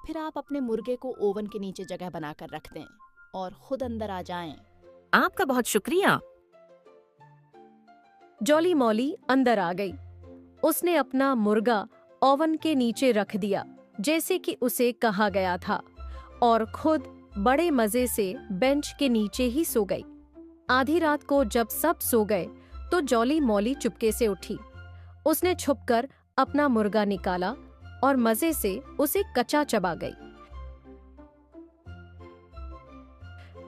फिर आप अपने मुर्गे को ओवन के नीचे जगह बनाकर रख दें और खुद अंदर आ जाएं। आपका बहुत शुक्रिया। जॉली मॉली अंदर आ गई। उसने अपना मुर्गा ओवन के नीचे रख दिया जैसे कि उसे कहा गया था और खुद बड़े मजे से बेंच के नीचे ही सो गई। आधी रात को जब सब सो गए तो जॉली मॉली चुपके से उठी। उसने छुपकर अपना मुर्गा निकाला और मजे से उसे कच्चा चबा गई।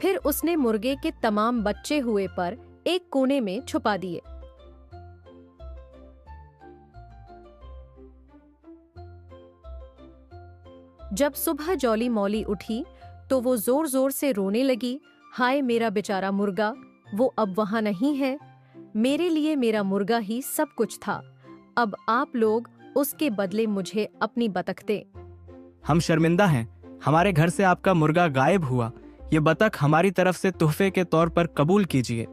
फिर उसने मुर्गे के तमाम बच्चे हुए पर एक कोने में छुपा दिए। जब सुबह जॉली मॉली उठी तो वो जोर जोर से रोने लगी। हाय मेरा बेचारा मुर्गा, वो अब वहां नहीं है। मेरे लिए मेरा मुर्गा ही सब कुछ था। अब आप लोग उसके बदले मुझे अपनी बतख दें। हम शर्मिंदा हैं, हमारे घर से आपका मुर्गा गायब हुआ। ये बतख हमारी तरफ से तोहफे के तौर पर कबूल कीजिए।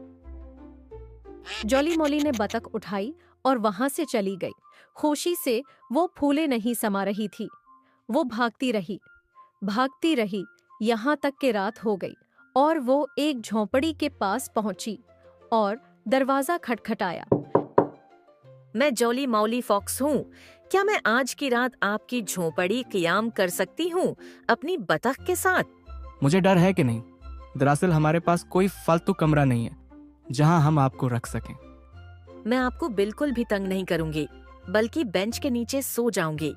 जॉली मॉली ने बतख उठाई और वहां से चली गई। खुशी से वो फूले नहीं समा रही थी। वो भागती रही यहाँ तक कि रात हो गई और वो एक झोंपड़ी के पास पहुंची और दरवाजा खटखटाया। मैं जॉली मॉली फॉक्स हूँ। क्या मैं आज की रात आपकी झोंपड़ी क़याम कर सकती हूँ अपनी बतख के साथ? मुझे डर है कि नहीं। दरअसल हमारे पास कोई फालतू कमरा नहीं है जहां हम आपको रख सकें। मैं आपको बिल्कुल भी तंग नहीं करूंगी, बल्कि बेंच के नीचे सो जाऊंगी।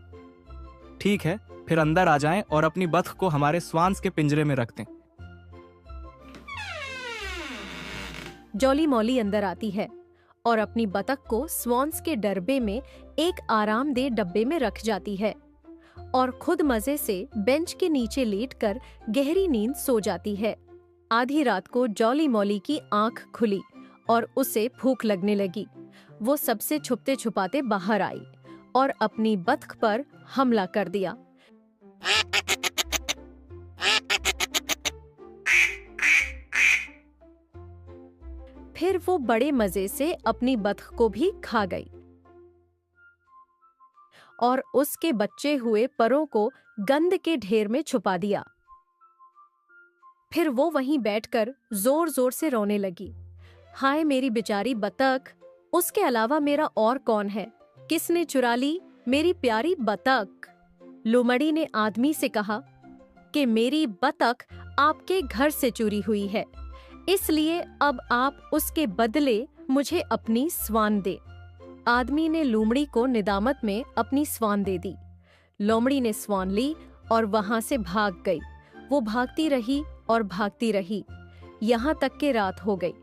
ठीक है, फिर अंदर आ जाएं और अपनी बतख को हमारे स्वान्स के पिंजरे में रख दें। जॉली मॉली अंदर आती है और अपनी बतख को स्वान्स के डब्बे में एक आरामदेह डब्बे में रख जाती है और खुद मजे से बेंच के नीचे लेटकर गहरी नींद सो जाती है। आधी रात को जॉली मॉली की आंख खुली और उसे भूख लगने लगी। वो सबसे छुपते छुपाते बाहर आई और अपनी बतख पर हमला कर दिया। फिर वो बड़े मजे से अपनी बतख को भी खा गई और उसके बच्चे हुए परों को गंद के ढेर में छुपा दिया। फिर वो वहीं बैठकर जोर जोर से रोने लगी। हाय मेरी बेचारी बतख, उसके अलावा मेरा और कौन है? किसने चुरा ली मेरी प्यारी बतख? लोमड़ी ने आदमी से कहा कि मेरी बतख आपके घर से चोरी हुई है, इसलिए अब आप उसके बदले मुझे अपनी स्वान दे। आदमी ने लोमड़ी को निदामत में अपनी स्वान दे दी। लोमड़ी ने स्वान ली और वहां से भाग गई। वो भागती रही यहाँ तक कि रात हो गई।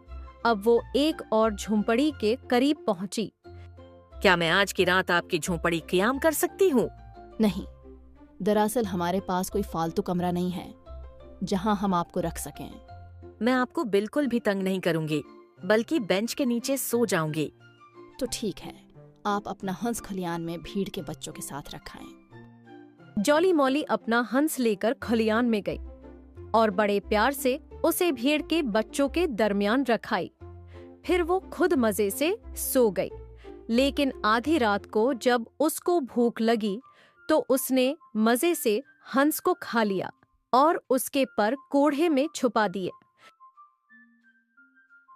अब वो एक और झोंपड़ी के करीब पहुंची। क्या मैं आज की रात आपकी झोंपड़ी क़याम कर सकती हूँ? नहीं, दरअसल हमारे पास कोई फालतू कमरा नहीं है जहां हम आपको रख सकें। मैं आपको बिल्कुल भी तंग नहीं करूंगी, बल्कि बेंच के नीचे सो जाऊंगी। तो ठीक है, आप अपना हंस खलियान में भीड़ के बच्चों के साथ रखाएं। जॉली मॉली अपना हंस लेकर खलियान में गई और बड़े प्यार से उसे भीड़ के बच्चों के दरमियान रखाई। फिर वो खुद मजे से सो गई। लेकिन आधी रात को जब उसको भूख लगी तो उसने मजे से हंस को खा लिया और उसके पर कोढ़े में छुपा दिए।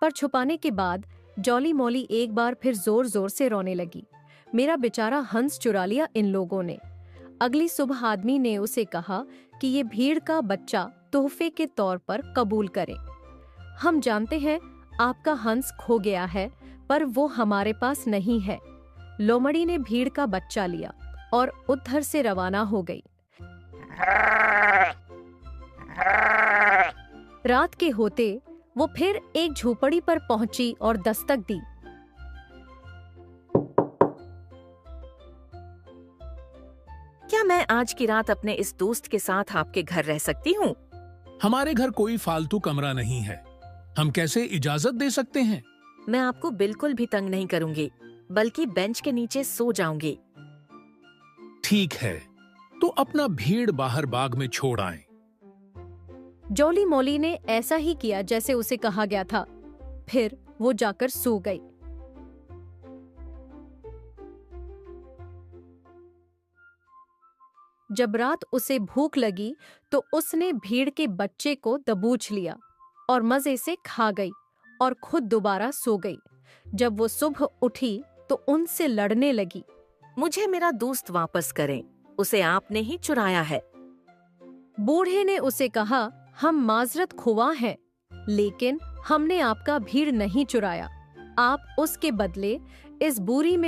पर छुपाने के बाद जॉली मॉली एक बार फिर जोर जोर से रोने लगी। मेरा बेचारा हंस चुरा लिया इन लोगों ने। अगली सुबह आदमी ने उसे कहा कि ये भीड़ का बच्चा तोहफे के तौर पर कबूल करे। हम जानते हैं आपका हंस खो गया है, पर वो हमारे पास नहीं है। लोमड़ी ने भीड़ का बच्चा लिया और उधर से रवाना हो गई। रात के होते वो फिर एक झोपड़ी पर पहुंची और दस्तक दी। क्या मैं आज की रात अपने इस दोस्त के साथ आपके घर रह सकती हूँ? हमारे घर कोई फालतू कमरा नहीं है, हम कैसे इजाजत दे सकते हैं? मैं आपको बिल्कुल भी तंग नहीं करूंगी, बल्कि बेंच के नीचे सो जाऊंगी। ठीक है, तो अपना भीड़ बाहर बाग में छोड़ आएं। जॉली मॉली ने ऐसा ही किया जैसे उसे कहा गया था। फिर वो जाकर सो गई। जब रात उसे भूख लगी तो उसने भीड़ के बच्चे को दबोच लिया और मजे से खा गई और खुद दोबारा सो गई। जब वो सुबह उठी तो उनसे लड़ने लगी। मुझे मेरा दोस्त वापस करें, उसे आपने ही चुराया है। बूढ़े ने उसे कहा, हम माजरत खुआ हैं, लेकिन हमने आपका भीड़ नहीं चुराया। आप उसके बदले इस बोरी में